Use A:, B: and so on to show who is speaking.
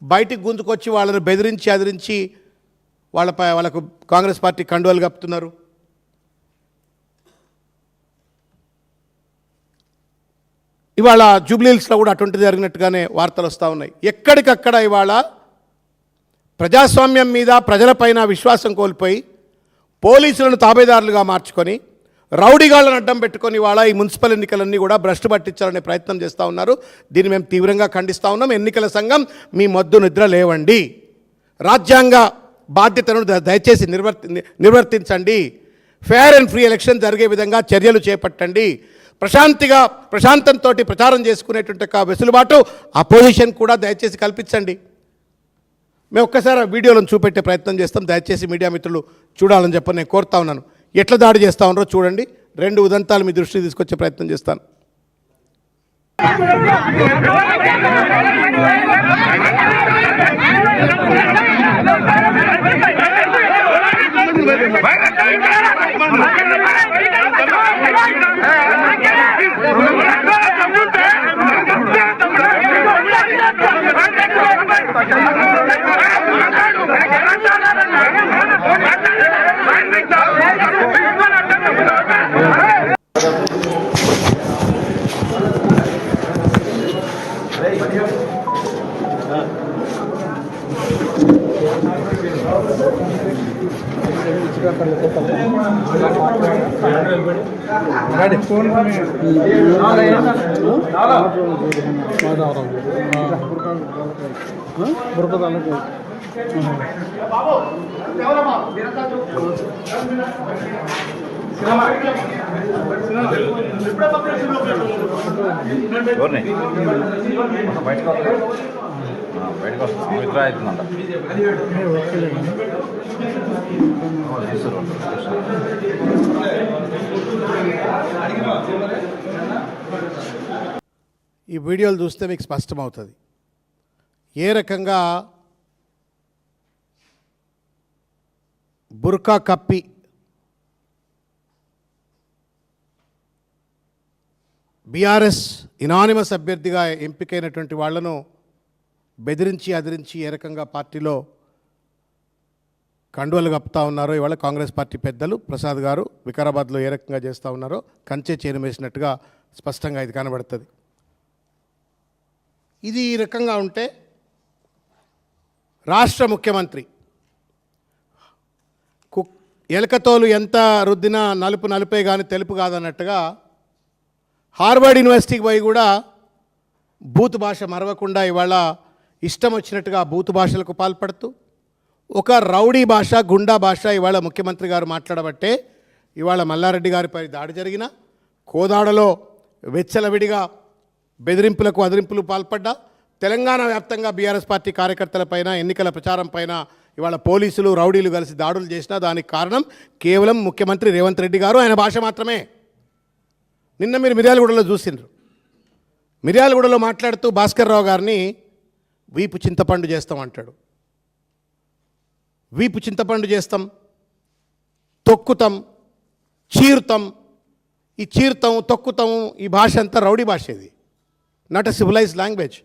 A: బయటికి గుంజుకొచ్చి వాళ్ళని బెదిరించి అదిరించి వాళ్ళకు కాంగ్రెస్ పార్టీ కండువాలు కప్పుతున్నారు. ఇవాళ జూబ్లీహిల్స్లో కూడా అటువంటి జరిగినట్టుగానే వార్తలు వస్తూ ఉన్నాయి. ఎక్కడికక్కడ ఇవాళ ప్రజాస్వామ్యం మీద ప్రజలపైన విశ్వాసం కోల్పోయి పోలీసులను తాబేదారులుగా మార్చుకొని రౌడీగాళ్లను అడ్డం పెట్టుకొని ఇవాళ ఈ మున్సిపల్ ఎన్నికలన్నీ కూడా భ్రష్టు పట్టించాలనే ప్రయత్నం చేస్తూ ఉన్నారు. దీన్ని మేము తీవ్రంగా ఖండిస్తూ ఉన్నాం. ఎన్నికల సంఘం మీ మొద్దు నిద్ర లేవండి, రాజ్యాంగ బాధ్యతను దయచేసి నిర్వర్తించండి, ఫేర్ అండ్ ఫ్రీ ఎలక్షన్ జరిగే విధంగా చర్యలు చేపట్టండి, ప్రశాంతంతో ప్రచారం చేసుకునేటువంటి వెసులుబాటు అపోజిషన్ కూడా దయచేసి కల్పించండి. మేము ఒక్కసారి వీడియోలను చూపెట్టే ప్రయత్నం చేస్తాం. దయచేసి మీడియా మిత్రులు చూడాలని చెప్పి నేను కోరుతా ఉన్నాను. ఎట్లా దాడి చేస్తూ ఉన్నారో చూడండి. 2 ఉదంతాలు మీ దృష్టికి తీసుకొచ్చే ప్రయత్నం చేస్తాను.
B: బయటకు వస్తుంది మిత్ర అవుతుందంట.
A: ఈ వీడియోలు చూస్తే మీకు స్పష్టమవుతుంది ఏ రకంగా బుర్కా కప్పి బీఆర్ఎస్ ఇనానిమస్ అభ్యర్థిగా ఎంపికైనటువంటి వాళ్లను బెదిరించి అదిరించి ఏ రకంగా పార్టీలో కండువలు కప్పుతూ ఉన్నారో ఇవాళ కాంగ్రెస్ పార్టీ పెద్దలు ప్రసాద్ గారు వికారాబాద్లో ఏ రకంగా చేస్తూ ఉన్నారో కంచె చేను వేసినట్టుగా స్పష్టంగా ఇది కనబడుతుంది. ఇది ఈ రకంగా ఉంటే రాష్ట్ర ముఖ్యమంత్రి ఎలకతోలు ఎంత రుద్దినా నలుపు నలుపే కానీ తెలుపు కాదన్నట్టుగా హార్వర్డ్ యూనివర్సిటీకి పోయి కూడా బూత్ భాష మరవకుండా ఇవాళ ఇష్టం వచ్చినట్టుగా బూత్ భాషలకు పాల్పడుతూ ఒక రౌడీ భాష గుండా భాష ఇవాళ ముఖ్యమంత్రి గారు మాట్లాడబట్టే ఇవాళ మల్లారెడ్డి గారిపై దాడి జరిగిన, కోదాడలో వెచ్చలవిడిగా బెదిరింపులకు అదిరింపులు పాల్పడ్డా, తెలంగాణ వ్యాప్తంగా బీఆర్ఎస్ పార్టీ కార్యకర్తలపైన ఎన్నికల ప్రచారం పైన ఇవాళ పోలీసులు రౌడీలు కలిసి దాడులు చేసినా దానికి కారణం కేవలం ముఖ్యమంత్రి రేవంత్ రెడ్డి గారు, ఆయన భాష మాత్రమే. నిన్న మీరు మిర్యాలగూడలో చూసిండ్రు. మిర్యాలగూడలో మాట్లాడుతూ భాస్కర్ రావు గారిని వీపు చింతపండు చేస్తాం అంటాడు. వీపు చింతపండు చేస్తాం, తొక్కుతాం, చీరుతాం. ఈ చీరుతాం తొక్కుతాం ఈ భాష అంతా రౌడీ భాష. ఇది నాట్ ఎ సివిలైజ్డ్ లాంగ్వేజ్.